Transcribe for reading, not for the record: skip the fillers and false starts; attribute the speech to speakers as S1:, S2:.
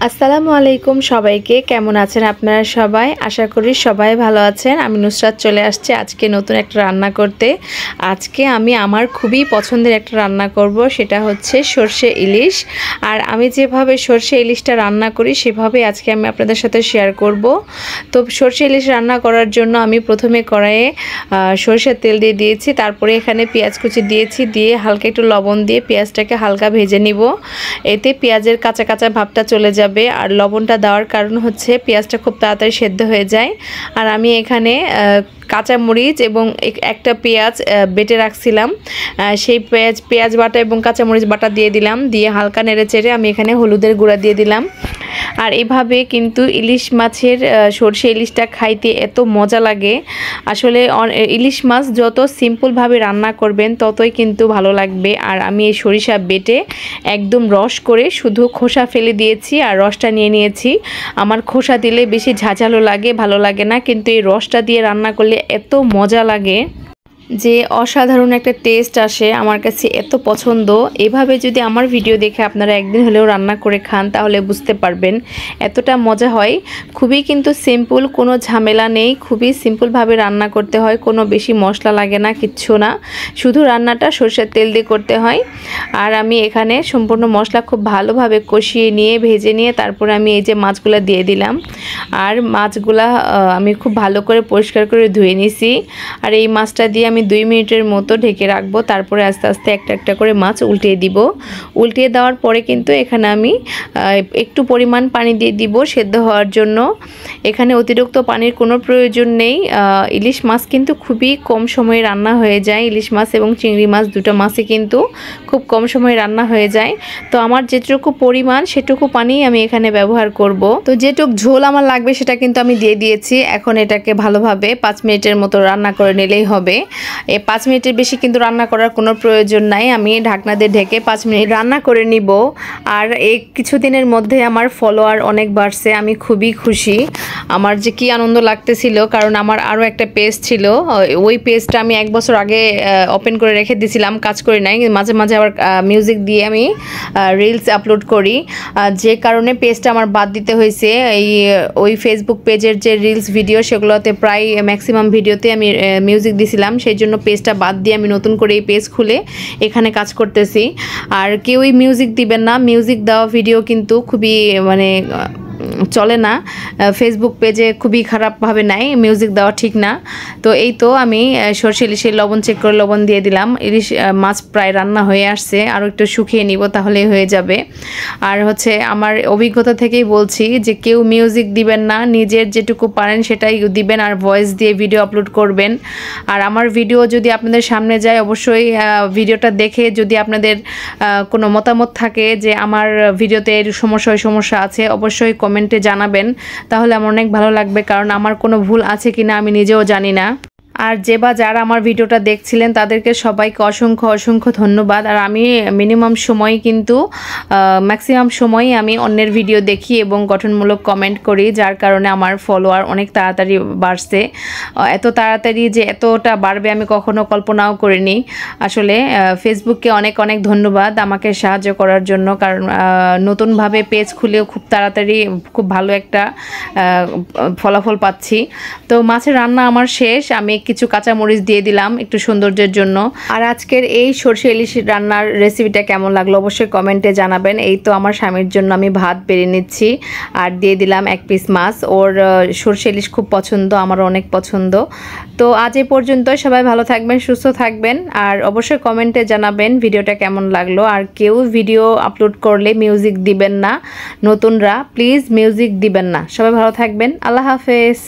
S1: আসসালামু আলাইকুম সবাইকে। কেমন আছেন আপনারা সবাই? আশা করি সবাই ভালো আছেন। আমি নুসরাত চলে আসছি আজকে নতুন একটা রান্না করতে। আজকে আমি আমার খুবই পছন্দের একটা রান্না করব, সেটা হচ্ছে সরষে ইলিশ। আর আমি যেভাবে সরষে ইলিশটা রান্না করি সেভাবে আজকে আমি আপনাদের সাথে শেয়ার করব। তো সরষে ইলিশ রান্না করার জন্য আমি প্রথমে কড়াইয়ে সরষের তেল দিয়ে দিয়েছি, তারপরে এখানে পেঁয়াজ কুচি দিয়েছি, দিয়ে হালকা একটু লবণ দিয়ে পেঁয়াজটাকে হালকা ভেজে নিব। এতে পেঁয়াজের কাঁচা কাঁচা ভাবটা চলে যাবে। আর লবণটা দেওয়ার কারণ হচ্ছে পেঁয়াজটা খুব তাড়াতাড়ি সেদ্ধ হয়ে যায়। আর আমি এখানে কাঁচামরিচ এবং একটা পেঁয়াজ বেটে রাখছিলাম, সেই পেঁয়াজ বাটা এবং কাঁচামরিচ বাটা দিয়ে দিলাম, দিয়ে হালকা নেড়ে চেড়ে আমি এখানে হলুদের গুঁড়া দিয়ে দিলাম। আর এভাবে কিন্তু ইলিশ মাছের সরষে ইলিশটা খাইতে এত মজা লাগে। আসলে ইলিশ মাছ যত সিম্পলভাবে রান্না করবেন ততই কিন্তু ভালো লাগবে। আর আমি এই সরিষা বেটে একদম রস করে শুধু খোসা ফেলে দিয়েছি আর রসটা নিয়ে নিয়েছি। আমার খোসা দিলে বেশি ঝাঁঝালো লাগে, ভালো লাগে না, কিন্তু এই রসটা দিয়ে রান্না করলে এত মজা লাগে যে অসাধারণ একটা টেস্ট আসে। আমার কাছে এত পছন্দ। এভাবে যদি আমার ভিডিও দেখে আপনারা একদিন হলেও রান্না করে খান তাহলে বুঝতে পারবেন এতটা মজা হয়। খুবই কিন্তু সিম্পল, কোনো ঝামেলা নেই, খুবই সিম্পলভাবে রান্না করতে হয়, কোনো বেশি মশলা লাগে না, কিচ্ছু না, শুধু রান্নাটা সরষের তেল দিয়ে করতে হয়। আর আমি এখানে সম্পূর্ণ মশলা খুব ভালোভাবে কষিয়ে নিয়ে ভেজে নিয়ে তারপরে আমি এই যে মাছগুলো দিয়ে দিলাম। আর মাছগুলা আমি খুব ভালো করে পরিষ্কার করে ধুয়ে নিছি। আর এই মাছটা দিয়ে আমি 2 মিনিটের মতো ঢেকে রাখবো। তারপরে আস্তে আস্তে একটা একটা করে মাছ উল্টিয়ে দিব। উল্টিয়ে দেওয়ার পরে কিন্তু এখানে আমি একটু পরিমাণ পানি দিয়ে দিব সেদ্ধ হওয়ার জন্য। এখানে অতিরিক্ত পানির কোনো প্রয়োজন নেই। ইলিশ মাছ কিন্তু খুবই কম সময়ে রান্না হয়ে যায়। ইলিশ মাছ এবং চিংড়ি মাছ দুটো মাছই কিন্তু খুব কম সময়ে রান্না হয়ে যায়। তো আমার যেটুকু পরিমাণ সেটুকু পানি আমি এখানে ব্যবহার করব। তো যেটুকু ঝোল আমার লাগবে সেটা কিন্তু আমি দিয়ে দিয়েছি। এখন এটাকে ভালোভাবে 5 মিনিটের মতো রান্না করে নিলেই হবে। 5 মিনিটের বেশি কিন্তু রান্না করার কোনো প্রয়োজন নাই। আমি ঢাকনা দিয়ে ঢেকে 5 মিনিট রান্না করে নিব। আর এই কিছুদিনের মধ্যে আমার ফলোয়ার অনেক বাড়ছে, আমি খুবই খুশি। আমার যে কি আনন্দ লাগতেছিল, কারণ আমার আরও একটা পেজ ছিল, ওই পেজটা আমি 1 বছর আগে ওপেন করে রেখে দিয়েছিলাম, কাজ করি নাই। মাঝে মাঝে আবার মিউজিক দিয়ে আমি রিলস আপলোড করি, যে কারণে পেজটা আমার বাদ দিতে হয়েছে। ওই ফেসবুক পেজের যে রিলস ভিডিও সেগুলোতে প্রায় ম্যাক্সিমাম ভিডিওতে আমি মিউজিক দিয়েছিলাম, সেই জন্য পেজটা বাদ দিয়ে আমি নতুন করে এই পেজ খুলে এখানে কাজ করতেছি। আর কেউই মিউজিক দিবেন না, মিউজিক দেওয়া ভিডিও কিন্তু খুবই চলে না, ফেসবুক পেজে খুবই খারাপভাবে নেয়, মিউজিক দেওয়া ঠিক না। তো এই তো আমি সরষে ইলিশের লবণ চেক করে লবণ দিয়ে দিলাম। ইলিশ মাছ প্রায় রান্না হয়ে আসছে, আরও একটু শুকিয়ে নিব তাহলেই হয়ে যাবে। আর হচ্ছে আমার অভিজ্ঞতা থেকেই বলছি যে কেউ মিউজিক দিবেন না, নিজের যেটুকু পারেন সেটাই দিবেন আর ভয়েস দিয়ে ভিডিও আপলোড করবেন। আর আমার ভিডিও যদি আপনাদের সামনে যায় অবশ্যই ভিডিওটা দেখে যদি আপনাদের কোনো মতামত থাকে যে আমার ভিডিওতে এর সমস্যা আছে অবশ্যই কমেন্টে জানাবেন, তাহলে আমার অনেক ভালো লাগবে, কারণ আমার কোনো ভুল আছে কিনা আমি নিজেও জানি না। আর যারা আমার ভিডিওটা দেখছিলেন তাদেরকে সবাইকে অসংখ্য ধন্যবাদ। আর আমি মিনিমাম সময় কিন্তু ম্যাক্সিমাম সময়ই আমি অন্যের ভিডিও দেখি এবং গঠনমূলক কমেন্ট করি, যার কারণে আমার ফলোয়ার অনেক তাড়াতাড়ি বাড়ছে। এত তাড়াতাড়ি যে এতটা বাড়বে আমি কখনো কল্পনাও করিনি। আসলে ফেসবুককে অনেক ধন্যবাদ আমাকে সাহায্য করার জন্য, কারণ নতুনভাবে পেজ খুলেও খুব তাড়াতাড়ি খুব ভালো একটা ফলাফল পাচ্ছি। তো মাছের রান্না আমার শেষ, আমি কিছু কাঁচামরিচ দিয়ে দিলাম একটু সৌন্দর্যের জন্য। আর আজকের এই সরষে ইলিশ রান্নার রেসিপিটা কেমন লাগলো অবশ্যই কমেন্টে জানাবেন। এই তো আমার স্বামীর জন্য আমি ভাত বেড়ে নিচ্ছি আর দিয়ে দিলাম 1 পিস মাছ। ওর সরষে ইলিশ খুব পছন্দ, আমারও অনেক পছন্দ। তো আজ এই পর্যন্ত, সবাই ভালো থাকবেন, সুস্থ থাকবেন, আর অবশ্যই কমেন্টে জানাবেন ভিডিওটা কেমন লাগলো। আর কেউ ভিডিও আপলোড করলে মিউজিক দিবেন না, নতুনরা প্লিজ মিউজিক দিবেন না। সবাই ভালো থাকবেন, আল্লাহ হাফেজ।